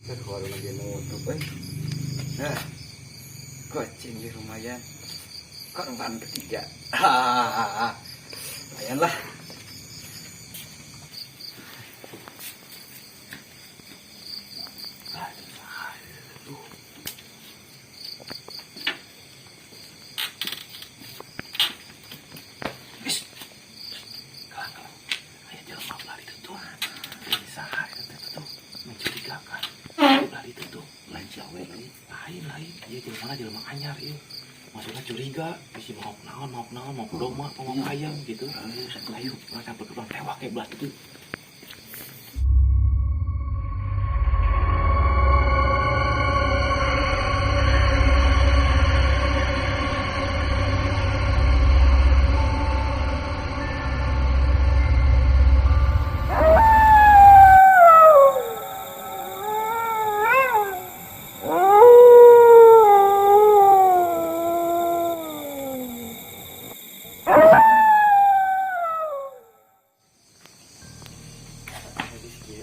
Baru lagi nutup, Nah, kucing di lumayan. Korban ketiga. Lumayan lah. Lain ya jelema anyar ya maksudnya curiga bisa mau naon mau domba mau ayam gitu ayo macam berkurang tewak kayak belah itu.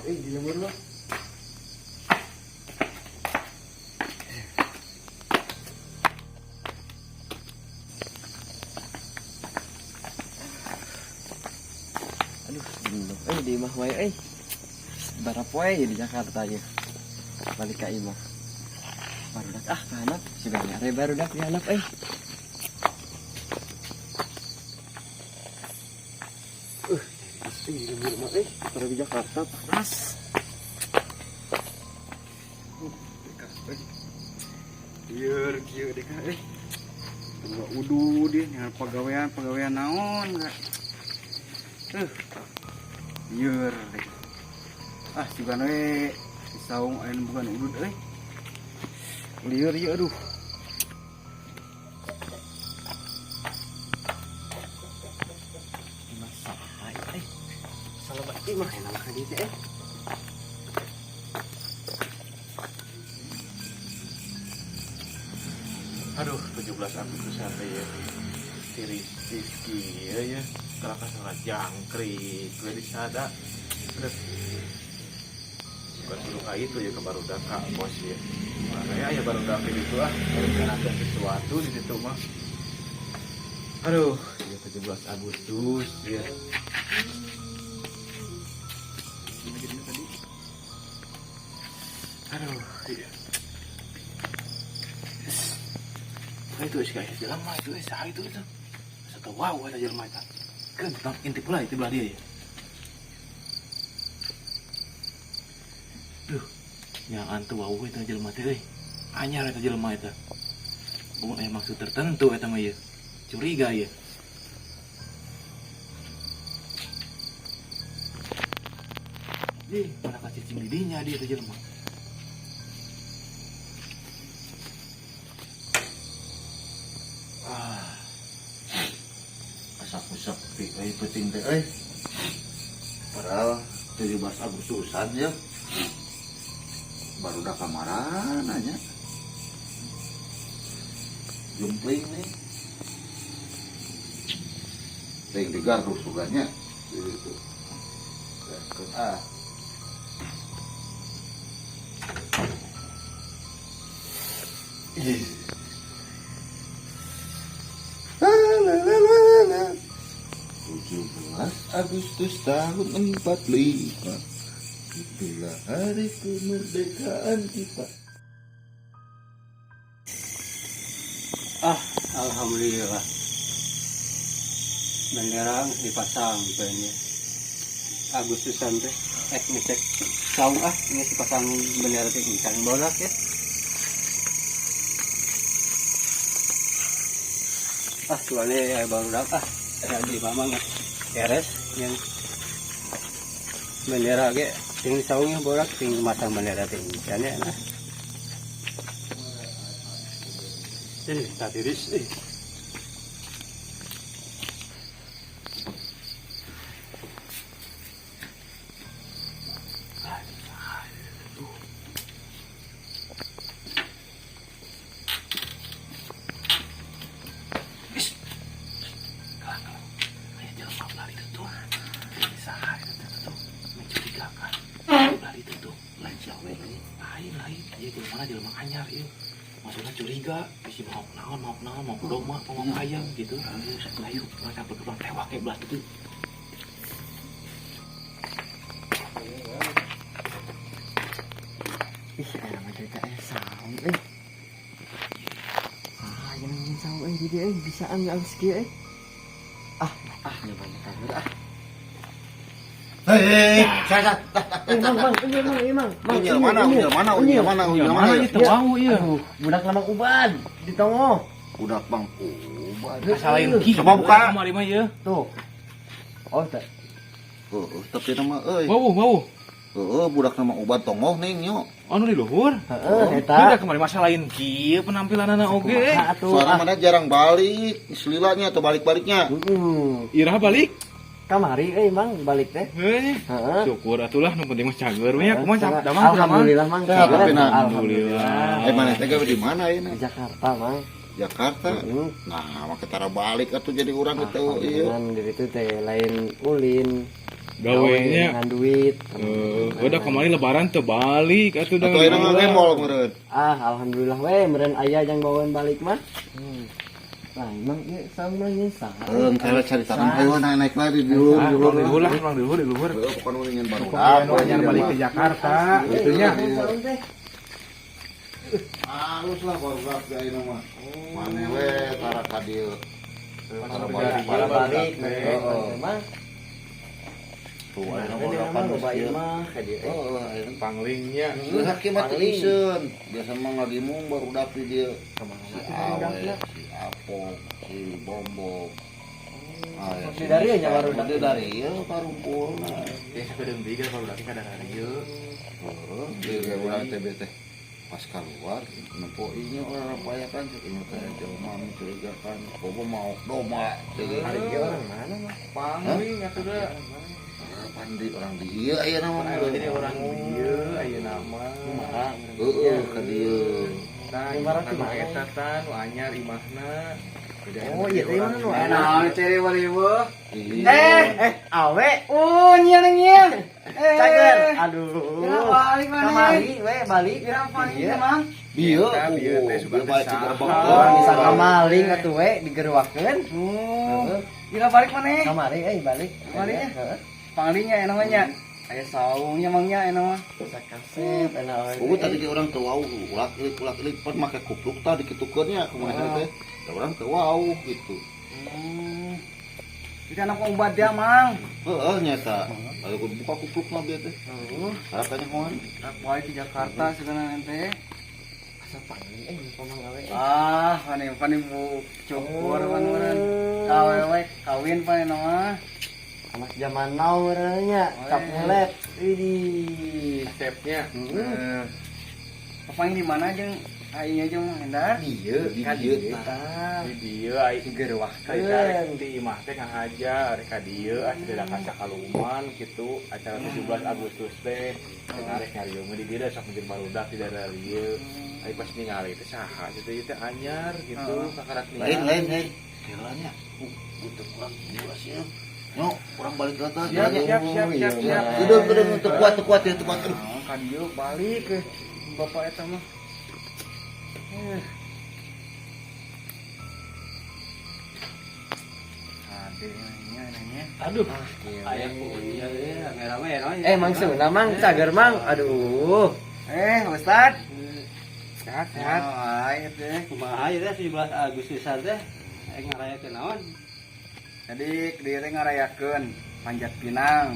Dijemur lo. Aduh, belum. Di imah wae Barap wae di Jakarta ya. Balik ka imah. Barudak kanap, si banyak barudak di anak Dijemur mah para di Jakarta panas. Biar kieu deh kan tunggu udu deh dengan pegawaian naon enggak. Biar deh. Juga we saung aya bukan udud lieur ieu aduh. Mah enak ka dieu teh Aduh 17 Agustus sampai ya Rizky ya kalakas salah jangkrik gue disada bukan dulu kayak itu ya ke barudak kak bos ya makanya ya barudak itu ada sesuatu di situ mah. Aduh ya 17 Agustus ya aduh iya. Itu sih kayak jelema itu sah itu satu wow ada jelema itu kan inti pula itu belah dia ya duh yang antu wow itu jelema teh anyar itu jelema itu bukan maksud tertentu eta mah ya curiga ya mana kasih cing didinya dia itu jelema. Sepi penting teh padahal 17 Agustusan ya baru udah kamaran aja jumpling nih ting digaruk suganya gitu Agustus tahun 45 itulah hari kemerdekaan kita. Alhamdulillah bendera dipasang kayaknya Agustusan teh ngecek saung ini dipasang bendera teh ikan bolak ya soalnya baru dak di mamang beres yang bendera ge ting saungnya bolak ting masang bendera teh ikan ya nah tak tiris Lain Ieu jelema jelema anyar ieu. Maksudnya curiga, bisi mau naon, mau doma, mau ayam gitu. Ayo, macam berkembang tewak kayak belas gitu. Ih, ayam mereka saung yang saung jadi bisaan abis kieu nyoba kabur Hei, saya Mang, unyil mana? Itu mau ieu. Budak lamang uban di tongo. Udah Bang Uban. Salain ki. Coba buka. Kamari mah ieu. Tuh. Oh, teh. Tapi nama euy. Bau. Budak nama Uban tongoh ning nyo. Anu di luhur. Heeh, Kita eta. kemarin masa lain kieu penampilanana oge. Suara mana jarang balik, selilanya atau balik-baliknya. Irah balik. Kamari Mang balik teh. Heuh. Heeh. Syukur atulah nu penting mah cager we nya kumaha damang Alhamdulillah Mang. Ya, tapi nah, alhamdulillah. Mana teh gawe di mana Di ini? Jakarta Mang. Jakarta. Nah, maka tara balik atuh jadi urang gitu ieu. Kan di situ teh lain ulin. Gawenya dengan duit. udah kemarin lebaran teu balik atuh Atau ayeuna ngemol meureun. Alhamdulillah we meureun aya yang bawaan balik mah. Nah, emang ieu sama ieu saha? Kalau cari tangan hewan naik lagi di luhur. di luhur. Bukan ulingan baru. Anyar balik ke Jakarta gitunya. Halus lah baru gak ayeuna mah. Mane we tara ka dieu. Tara Balik balik. Emang Tuh ayeuna ini mah mah kapan loba ieu ieu. mah ka dieu. Ayeuna Panglingnya. hakim mah teu iseun. Biasa mah ngagimung baru dapi dia. Si Awe, si Apong, si Bombong. Si dari nya baru Dia dari ieu karumpulna. Ya sakedeung deui kalau lagi kada radio. Dia urang teh teh pas keluar nempoinya orang rapayakan cuma teh jauh mami curigakan bobo mau doma Hari ieu orang mana mah? Pangling atuh da. Pandi orang dia aya nama Jadi orang dieu aya nama. ka dieu. Nah, ibarat mah eta tan nu anyar imahna. Oh, iya teh mana nu? Nah, ceri waliwo. Awe. Nyel. Cager. Aduh. Balik mana? Kamari we balik. Kira paling mang. Bieu Bieu teh suka balik disangka. ke Orang disangka maling atuh we digeruakeun. Kira balik mana? Kamari balik. Kamarinya? Heeh. Panglinya namanya. Aya saungnya mangnya nama. Sakasep enak. Tadi ke orang teu wau ulak-ulik pan make kupluk tadi dikitukeunnya kumaha teh. Da orang teu wau gitu. Kita anak obat dia mang. Heeh nyata. Lalu buka kupluk mah bieu teh. Harapannya moal. Balik di Jakarta sekarang ente. Asa pangling pamang awe. Pani bu cukur pan Awewe kawin pan nama. Anak zaman now nya cap ngelet. Widih. Stepnya. Papang di mana jeung ainya jeung Endar? Dieu Di kan dieu dieu tah. tah. Di dieu ai Digeruahkeun. karek di imah teh ngahaja rek ka dieu asa dadakan sakaluman kitu acara 17 Agustus teh ngarek nyariung di dieu sok menjadi barudak di daerah dieu ai pas ningali teh saha kitu ieu teh anyar gitu kakarak Lain hei. Kelanya. Butuh kurang jiwa sih. Yo, orang balik ke atas. siap. Gedung untuk kuat ya tempat. Ka dieu balik ke bapak eta mah. Adenya nanya. aduh Aya kuliah ya, merah-merah. Mangsuna mang cager mang. Aduh. Ustad. sehat Ayo teh. Kumaha ieu teh 17 Agustusan teh ngarayakeun naon? Jadi dia teh ngarayakeun Panjat Pinang.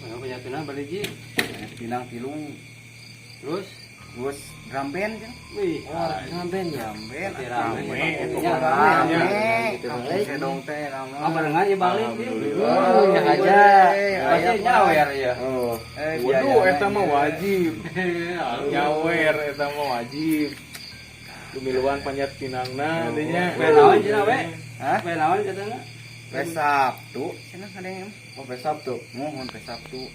Mana penyakitna beriji? Panjat Pinang tilung. Terus Terus drum band kan? wih, Sampean ya. Drum band. rame. Rame. Gitu, Kampung Bang. Sedong teh lama. barengan ya balik ieu. Oh, Ya ya aja. aja. Pasti nyawer ya. Oh. waduh eta mah wajib nyawer eta mah wajib dumiluan panjat pinangna dinya Poe naon cenah we? Hah? Poe naon katana? Pes Sabtu. Cenah ada yang Oh, besok tuh. mohon pes Sabtu.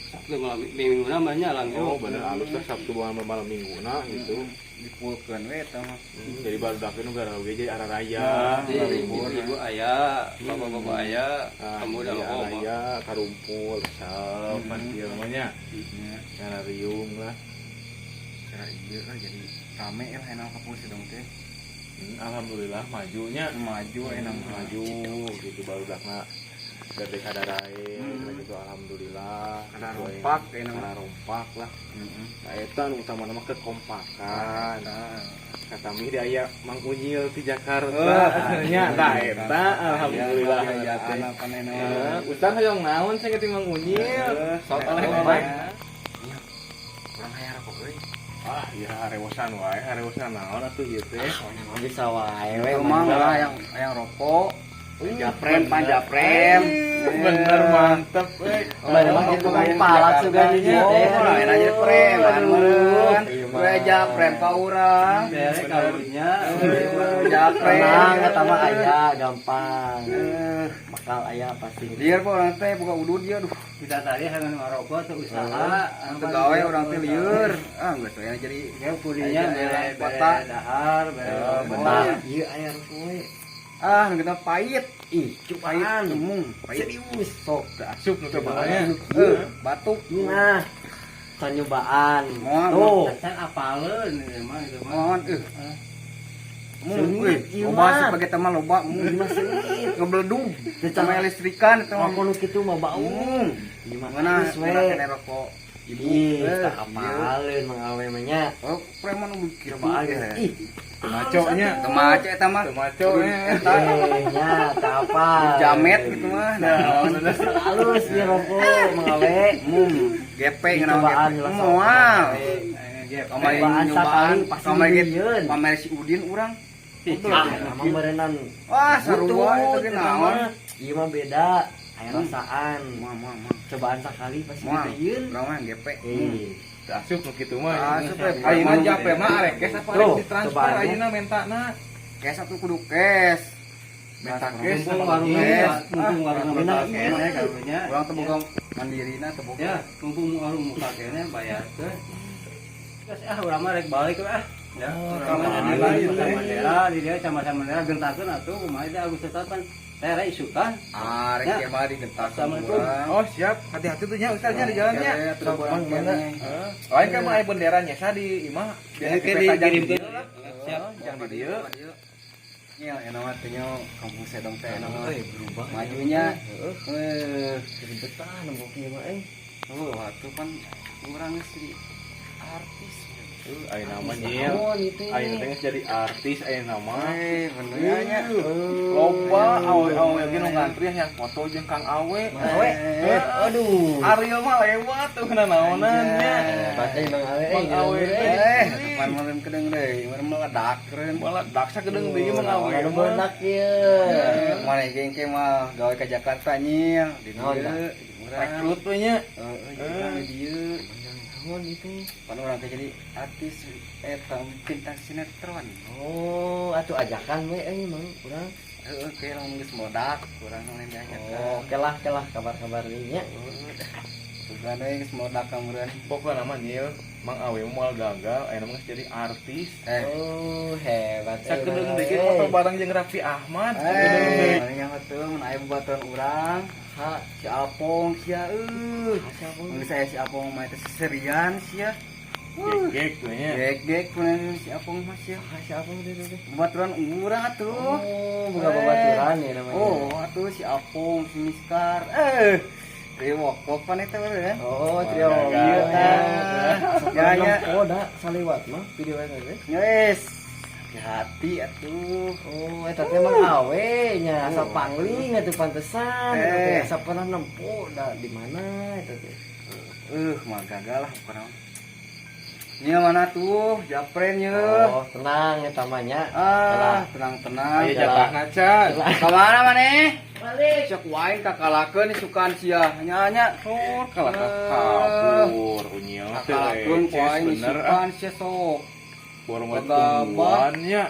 Sabtu malam mingguna mah nyalang oh bener alus teh Sabtu malam mingguna gitu Dipulkeun we eta mah. jadi baru dakeun gara oge jadi ara raya Ibu aya, bapak-bapak aya, kamu udah ara ngomong. raya karumpul sal pan ieu namanya Ya. nyana riung lah Dia jadi rame lah enak kampung sedang teh. Alhamdulillah majunya Maju enak maju gitu baru dakna dari kadarae gitu alhamdulillah Kada rompak enak. karena rompak lah Heeh. nah eta nu utama nama kekompakan kata mi di aya Mang Unyil di Jakarta nya tah eta alhamdulillah anak panena. Ustaz hoyong naon saya keti Mang Unyil sok oleh kompak Kurang hayar kok euy. iya harewosan wae harewosan naon atuh ieu teh Emang bisa wae we Emang lah yang rokok. Japren panjaprem. bener mantep Bari mah gitu kan palak sugadinya Oh, lah enak jadi prem, meureun. Iya, mah. We japrem ka urang. Dere kalunya. Japrem. Tenang eta mah aya gampang. Bakal aya pasti. Lieur po urang teh buka udud dia aduh. Kita tadi hangan ngarokok tuh usaha. Teu gawe urang teh lieur. Geus we jadi Ya kulinya bere kota. dahar, bere Bentar, ieu aya rupoe. Nu kita pahit. Ih, cupaan. Pahit. Serius sok. asup nu cobaannya Batuk. Nah, can nyobaan. Moal. Tuh. Can apaleun mah itu mah. Mohon Sengit, ieu loba mah. sebagai teman loba Gimana sih? ngebledug Teu sama listrikan itu mah. Aku nu kitu mah bau. Gimana Gimana geus we? kena rokok ibu. Ih, tak Iya. apaleun Mang Awe mah nya. Oh, preman nu kitu Cobaan geus. Ih, maconya temace eta mah. maco Eta nya tak apa. jamet gitu mah. Nah, Halus dia rokok Mang Awe. gepe Cobaan kenapa lah, gepe. Moal. Cobaan Kamari sakali nyobaan, pasti kamari dibieun. pamer si Udin urang. Ah, emang berenan. Wah, sarua eta ge naon. Ieu mah beda. Aya rasaan. Moal. Cobaan sakali pasti Moal. dibieun. Urang mah gepe. asup nu kitu mah Asup we. ayeuna jape mah arek kes apa Tuh, arek ditransfer cobaan. ayeuna mentana Kes atuh kudu kes. menta kes Mumpung sama warung kes. mumpung warung benar. muka kene kalunya. Urang teh boga mandirina teh boga. Ya, mumpung warung muka kene bayar teh. Terus urang mah rek balik we Ya, urang mah Kamana di lain, Kecamatan teh. Mandela, di dia Kecamatan Mandela gentakeun atuh kumaha teh Agus tetapan. Teh rek isukan. Arek Ya. ge mah digentak Assalamualaikum. urang. Oh siap, hati-hati tuh nya Ustaznya di jalannya. Terus urang mana? kene. Lain kan mah aya benderanya sa di imah. Ya dikirimkeun. Siap. Jangan di dieu. Iya, enak mah teh nya kampung Sedong teh enak mah. berubah. Majunya Jadi betah nembok ieu mah waktu kan urang geus jadi artis. Aya nama nyil. Ayeuna teh geus jadi artis aya nama. Bener nya. Loba awe-awe ge nu ngantri yang foto jeung Kang Awe. Awe. Aduh. Ariel mah lewat tuh kena naonan nya. Baca Bang Awe. Bang Awe. Tepan malam kedeng deui, malam meledak keren. Malah daksa gedeng deui Mang Awe. Anu mah. benak ieu. Mana gengke mah gawe ke Jakarta nyil di Oh, dieu. Rekrut we nya. Heeh, di dieu. Naon itu? Pan urang teh jadi artis eta bintang sinetron. Oh, atuh ajakan we Mang urang. Heeh, ke lamun geus meledak, urang lain diajakan. Oh, kelah kabar-kabar ieu nya. Bukan deui geus meledak ka meureun. Pokokna nama nyil Mang Awe moal gagal aya geus jadi artis. Oh, hebat. Sakedeung deui ge foto bareng jeung Raffi Ahmad. Sakedeung deui. Mana yang betul mun aya bebaturan urang. Ha, si Apong sia Mun saya si Apong mah teh seserian sia. Gek tuh nya. Gek mun si Apong mah sia. Siapa itu? Bebaturan urang atuh. Oh, bukan babaturan ya namanya. Oh, atuh si Apong, si Miskar. Riwok pan eta meureun. Oh, trio. Gagal. Ya, ya. Oh, da saliwat mah video eta teh. Yes. Hati atuh. Oh, eta teh Mang Awe nya asa pangling atuh pantesan. Asa pernah nempuh da di mana eta teh. Mah gagal lah pokona. Nya mana tuh? Japren ye. Oh, tenang eta mah nya. Tenang-tenang. Aya jatahna can. Ka mana maneh? Balik. Cek wain kakalakeun isukan sia. Nya Kalah kabur unyil teh. kakalakeun wain Bener isukan sia sok. borong Gagabah. tumbuhannya.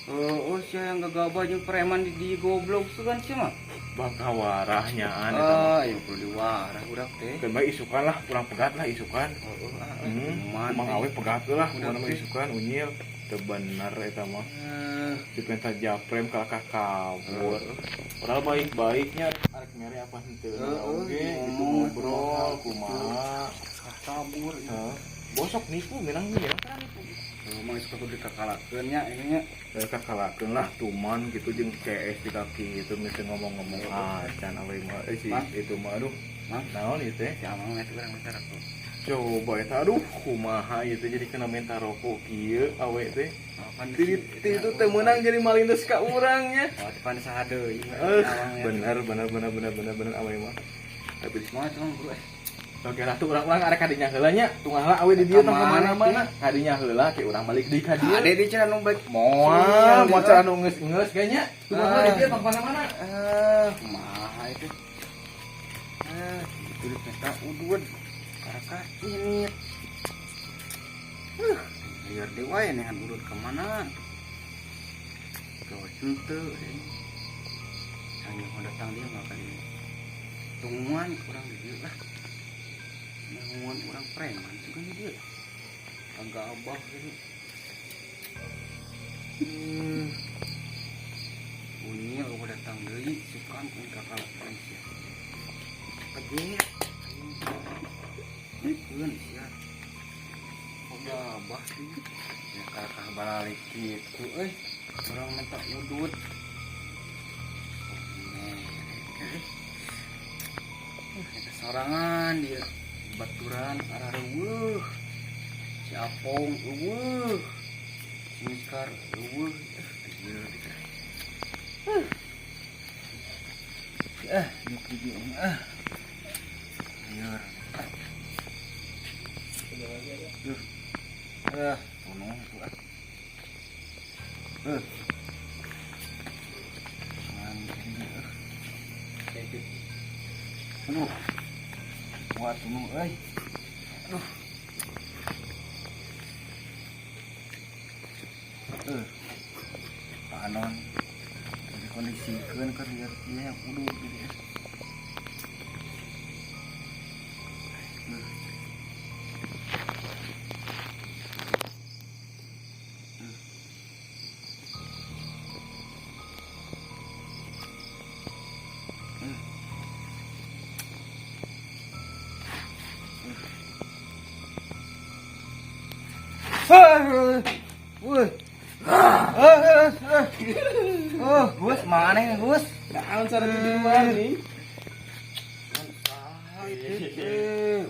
Oh sia yang gagabah jeung preman di goblok sugan sia mah. Bangka warahnya eta. Ieu perlu diwarah urang teh. Kan bae isukan lah, kurang pegat lah isukan. Mang Awe pegat lah, mun mah isukan unyil. Teu bener eta mah. Dipenta japrem kalakah kabur. Padahal baik-baiknya arek mere apa henteu oge gitu ngobrol kumaha Kabur. bosok nipu menang dia. Mau suka kudu kakalakeun nya ini nya. Saya kakalakeun lah tuman gitu jeung CS di kaki itu mesti ngomong-ngomong acan awe mah si Mang? itu mah aduh. Mang? Naon ieu teh? Si Amang itu urang bicara tuh. Coba eta aduh kumaha ieu teh jadi kena minta rokok kieu awe teh. Apaan Ti itu teh meunang jadi malindes ka urang nya. Oh, depan sadeui. Bener awe mah. Tapi di Mau cuma bro. Oke lah tuh urang arek kadinya heula nya. Tunggal awe di dieu tong Kemana, kemana-mana. Kadinya heula ke urang balik deui ka dieu. Ade di cenah nu baik. Moal, mau cara nunges-nges kayaknya. Tunggal di dieu tong kemana-mana. Kumaha itu. Itu di pesta udud. Karaka ini. Liar dewa ya nehan udud kemana? Kau cente. Hanya mau datang dia nggak kali. Tungguan kurang di dia lah. Tungguan kurang preman juga nih dia. Agak abah gitu. Bunyi aku datang dari sukan pun kakak Indonesia. Kaget. Ini pun siap. Agak abah sih. Ya kakak balik gitu. Orang minta udut. Kita sorangan dia baturan arah reweuh. Si Apong reweuh. Si Miskar reweuh. Ini video liar. Tolong itu Aduh. Kuat tunu euy. Aduh. Panon. Dikondisikeun keur liar ieu yang udud gitu ya. Gus, mana ya Gus? Naon cara di luar nih?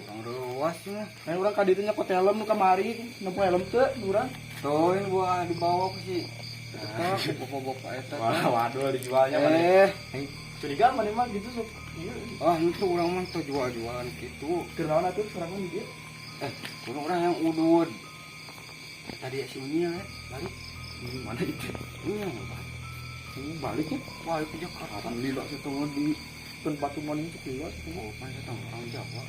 Orang ruas mah. Nah, urang ka ditu nya kota helm nu kamari, nempo helm teu urang. Tuh ini gua dibawa ke si. Bapak-bapak eta. Waduh dijualnya mana? Curiga mana mah gitu sok. Iya. Itu orang mah tuh jual-jualan gitu. Keur naon atuh serangan di dieu? Kudu orang yang udud. Tadi si Unyil ya, balik. Mana itu? Unyil. Baliknya? Balik ke Jakarta. Alhamdulillah setengah di tempat tumaning itu keluar. Oh, kan saya tahu orang Jawa.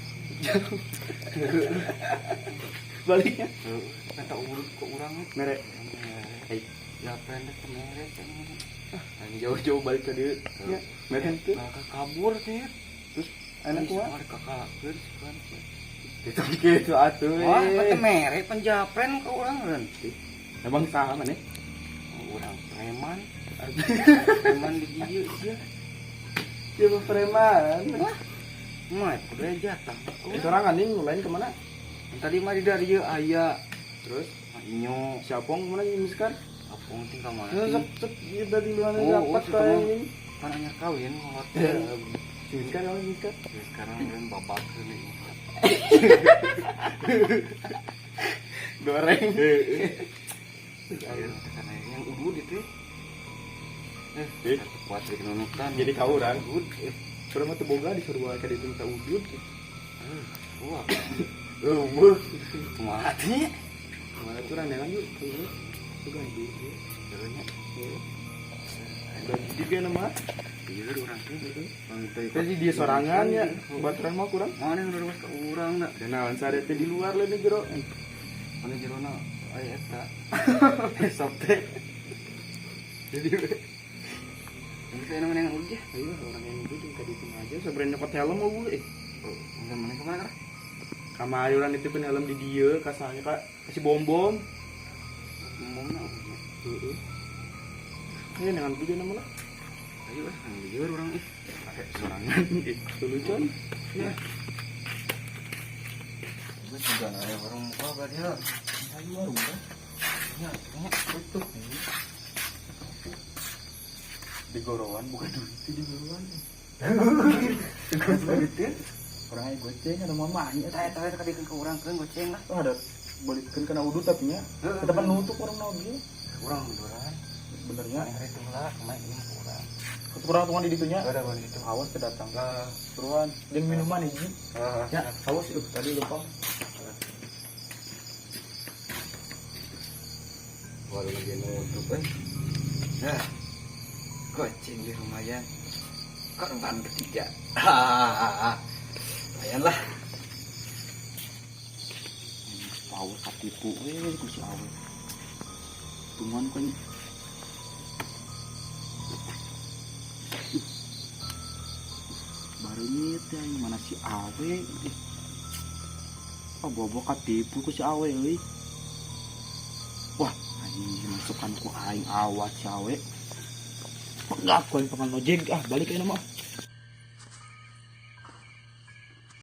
Baliknya? Kata urut ke orang Merek. Ya pendek ke merek. Ini jauh-jauh balik ke dia. Ya, merek itu. Kakak kabur sih. Terus enak kuat. Ada kakak kan. Itu gitu atuh. Wah, kata merek penjapren ke orang kan. Emang saha mana? Orang preman. Preman di dia dia. Dia preman. Mah, udah jatah. Sorangan nih lain kemana? Tadi mah di dari ayah. Terus Inyo. siapong kemana ini sekarang? Apung tinggal mana? Sep kita di luar Oh, dapat itu mah. kayak Kan hanya kawin ini. hotel. Cinta kalau cinta. Sekarang kan babak ini. Goreng. Karena yang udud itu. Kuat di nunukan. Jadi kauran. Kurang mah teu boga disuruh ka ditu minta udud. Wah, Eueuh. kumaha teh? Mana tuh randangan yuk. Tuh ganti. Jalannya. Udah juga nama. Iya urang teh. Tadi dia sorangan ya. Baturan mah kurang. Mana yang udah ke urang da? Dan naon sare teh di luar le di jero. Mana jerona aya eta. Sok teh. Jadi Ini saya namanya yang udah. ayo orang yang itu ka ditu aja sebenarnya nyokot helm mau gue. Enggak mana kemana? Kamayuran itu pun helm di dieu kasanya Kak. Kasih bom-bom. Ngomongna udah. Heeh. Ya dengan video nama lah. Ayo lah, yang lieur urang ih. Pakai sorangan itu lucu. Ya. Terus juga ada orang muka berarti ya. Ayo warung kan. Ya, betul. Di gorowan bukan dulu itu di gorowan. Begitu. Orang aja goceng ada mamanya. Tanya tadi ke orang kan goceng lah. Oh, ada balikin kena udut tapi nya. Kita kan nutup orang nabi. Kurang beneran. Benernya. Yang itu lah kemarin ini kurang. Kurang tuan di ditunya. Gak ada bang itu. Awas kedatang. Turuan. Jeung minuman hiji. Ya, awas itu tadi lupa. Baru lagi nutup Nah, goceng di lumayan. Korban ketiga. Lumayan lah. Awas katipu ku si awe. Tuman kan baru nyet yang mana si awe. Oh bobo katipu ku si awe euy. Wah, anjing masukkan ku aing awat si awe. Enggak, aku yang pengen nojeg balik aja mah.